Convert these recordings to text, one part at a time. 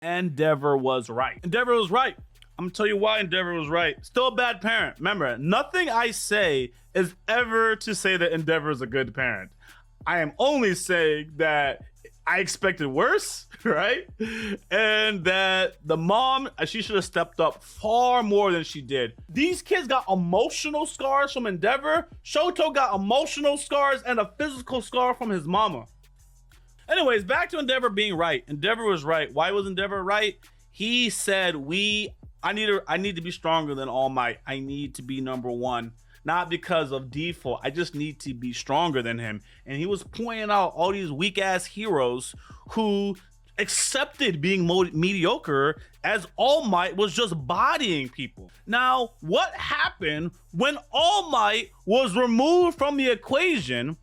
Endeavor was right. Endeavor was right. I'm gonna tell you why Endeavor was right. Still a bad parent. Remember, nothing I say is ever to say that Endeavor is a good parent. I am only saying that I expected worse, right? And that the mom, she should have stepped up far more than she did. These kids got emotional scars from Endeavor. Shoto got emotional scars and a physical scar from his mama. Anyways, back to Endeavor being right. Endeavor was right. Why was Endeavor right? He said, I need to be stronger than All Might. I need to be number one. Not because of default. I just need to be stronger than him. And he was pointing out all these weak ass heroes who accepted being mediocre as All Might was just bodying people. Now, what happened when All Might was removed from the equation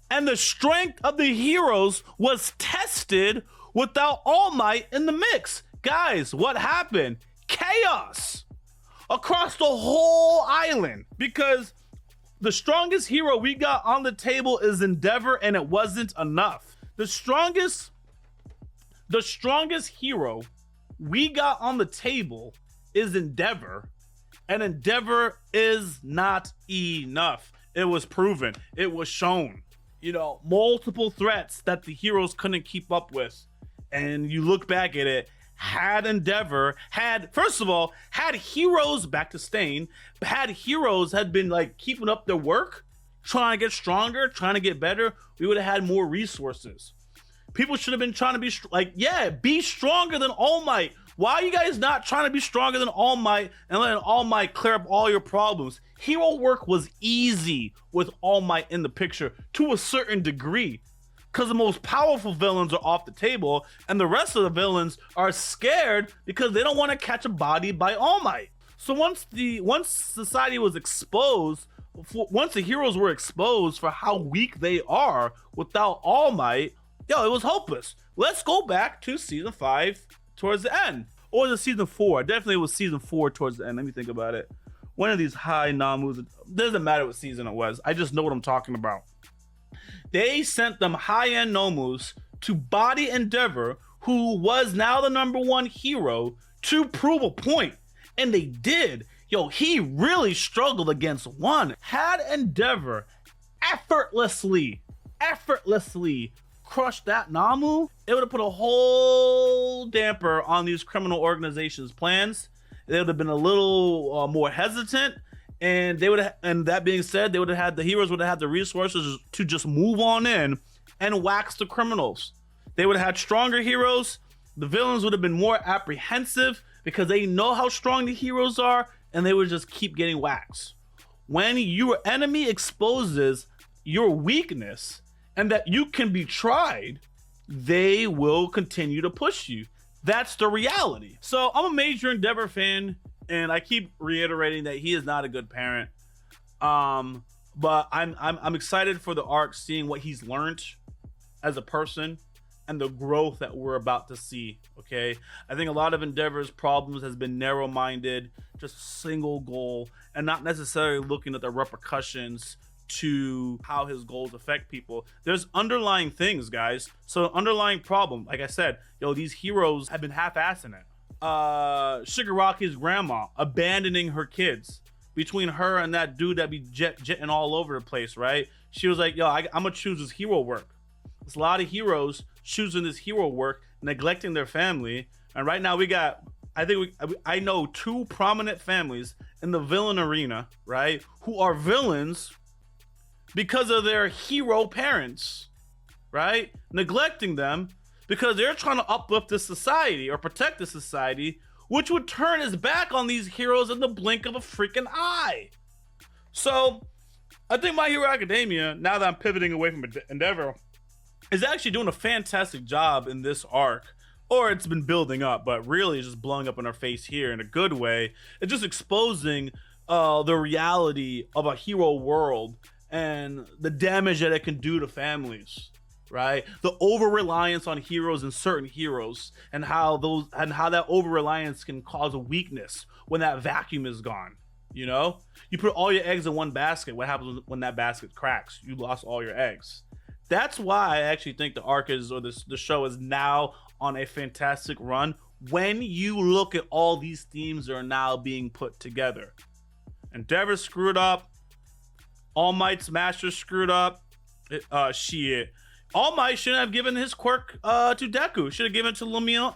and the strength of the heroes was tested without All Might in the mix? Guys, what happened? Chaos across the whole island, because the strongest hero we got on the table is Endeavor, and it wasn't enough. The strongest hero we got on the table is Endeavor, and Endeavor is not enough. It was proven. It was shown. Multiple threats that the heroes couldn't keep up with. And you look back at it, had Endeavor had heroes, back to Stain, had heroes had been like keeping up their work, trying to get stronger, trying to get better, we would have had more resources. People should have been trying to be be stronger than All Might. Why are you guys not trying to be stronger than All Might and letting All Might clear up all your problems? Hero work was easy with All Might in the picture to a certain degree, because the most powerful villains are off the table and the rest of the villains are scared because they don't want to catch a body by All Might. So once society was exposed, once the heroes were exposed for how weak they are without All Might, it was hopeless. Let's go back to season 5 towards the end. Or was it season 4? Definitely it was season 4 towards the end. Let me think about it. One of these high Nomus, doesn't matter what season it was. I just know what I'm talking about. They sent them high-end Nomus to body Endeavor, who was now the number one hero, to prove a point. And they did. He really struggled against one. Had Endeavor effortlessly crushed that Nomu, it would have put a whole damper on these criminal organizations' plans. They would have been a little more hesitant. And that being said, the heroes would have had the resources to just move on in and wax the criminals. They would have had stronger heroes. The villains would have been more apprehensive because they know how strong the heroes are, and they would just keep getting waxed. When your enemy exposes your weakness and that you can be tried, they will continue to push you. That's the reality. So I'm a major Endeavor fan, and I keep reiterating that he is not a good parent. But I'm excited for the arc, seeing what he's learned as a person and the growth that we're about to see. Okay, I think a lot of Endeavor's problems has been narrow-minded, just single goal, and not necessarily looking at the repercussions to how his goals affect people. There's underlying things, guys. So underlying problem, like I said, these heroes have been half-assing it. Shigaraki's grandma abandoning her kids, between her and that dude that be jetting all over the place, right? She was like, I'm gonna choose this hero work. There's a lot of heroes choosing this hero work, neglecting their family. And right now I know 2 prominent families in the villain arena, right, who are villains because of their hero parents, right, neglecting them because they're trying to uplift the society or protect the society, which would turn his back on these heroes in the blink of a freaking eye. So I think My Hero Academia, now that I'm pivoting away from Endeavor, is actually doing a fantastic job in this arc. Or it's been building up, but really it's just blowing up in our face here in a good way. It's just exposing the reality of a hero world and the damage that it can do to families, right? The over-reliance on heroes and certain heroes, and how that over-reliance can cause a weakness when that vacuum is gone. You put all your eggs in one basket. What happens when that basket cracks? You lost all your eggs. That's why I actually think the arc the show is now on a fantastic run when you look at all these themes that are now being put together. Endeavor screwed up. All Might's master screwed up. Shit. All Might shouldn't have given his quirk to Deku. Should have given it to Lemillion.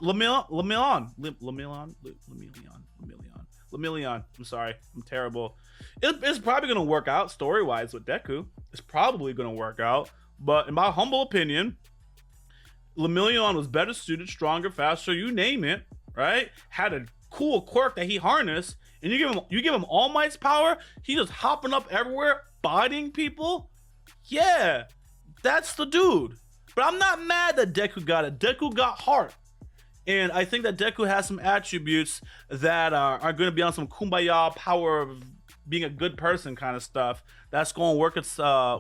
I'm sorry. I'm terrible. It's probably going to work out story-wise with Deku. It's probably going to work out. But in my humble opinion, Lemillion was better suited, stronger, faster, you name it, right? Had a cool quirk that he harnessed, and you give him All Might's power, he just hopping up everywhere, biting people. Yeah, that's the dude. But I'm not mad that Deku got it. Deku got heart. And I think that Deku has some attributes that are going to be on some kumbaya power of being a good person kind of stuff. That's going to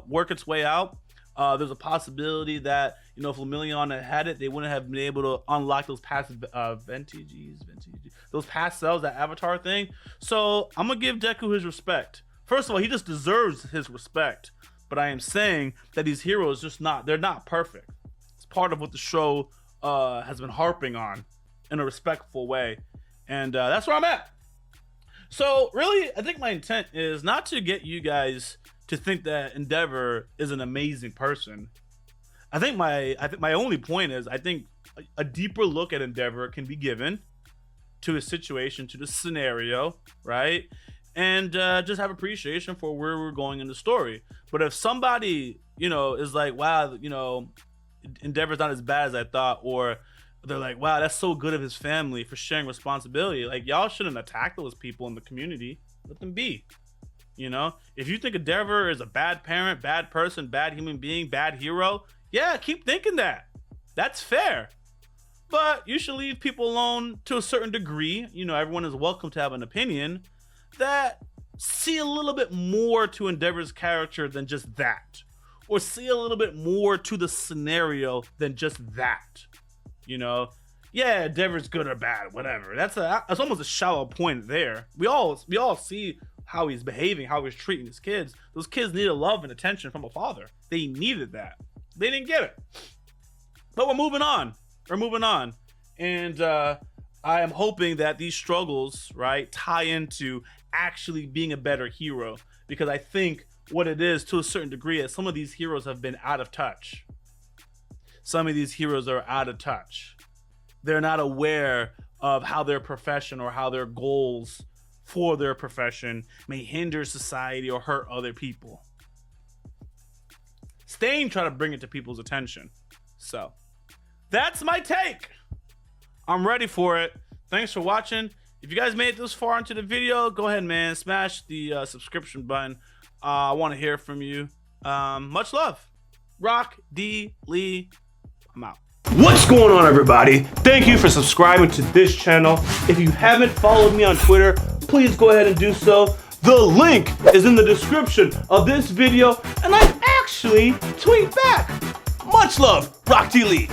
work its way out. There's a possibility that, you know, if Lemillion had it, they wouldn't have been able to unlock those past those past selves, that avatar thing. So I'm gonna give Deku his respect. First of all, he just deserves his respect. But I am saying that these heroes they're not perfect. It's part of what the show has been harping on in a respectful way, and that's where I'm at. So really, I think my intent is not to get you guys to think that Endeavor is an amazing person. I think my only point is I think a deeper look at Endeavor can be given to his situation, to the scenario, right? And just have appreciation for where we're going in the story. But if somebody, you know, is like, wow, you know, Endeavor's not as bad as I thought, or they're like, wow, that's so good of his family for sharing responsibility. Like, y'all shouldn't attack those people in the community. Let them be. You know, if you think Endeavor is a bad parent, bad person, bad human being, bad hero, yeah, keep thinking that. That's fair. But you should leave people alone to a certain degree. You know, everyone is welcome to have an opinion that see a little bit more to Endeavor's character than just that. Or see a little bit more to the scenario than just that. You know, yeah, Endeavor's good or bad, whatever. That's almost a shallow point there. We all see how he's behaving, how he's treating his kids. Those kids needed love and attention from a father. They needed that. They didn't get it. But we're moving on. And I am hoping that these struggles, right, tie into actually being a better hero. Because I think what it is, to a certain degree, is some of these heroes have been out of touch. Some of these heroes are out of touch. They're not aware of how their profession or how their goals for their profession may hinder society or hurt other people. Stain try to bring it to people's attention. So that's my take. I'm ready for it. Thanks for watching. If you guys made it this far into the video, go ahead, man, smash the subscription button. I want to hear from you. Much love. Rock D Lee. I'm out. What's going on, everybody? Thank you for subscribing to this channel. If you haven't followed me on Twitter, please go ahead and do so. The link is in the description of this video, and I actually tweet back. Much love, Rock D Lee.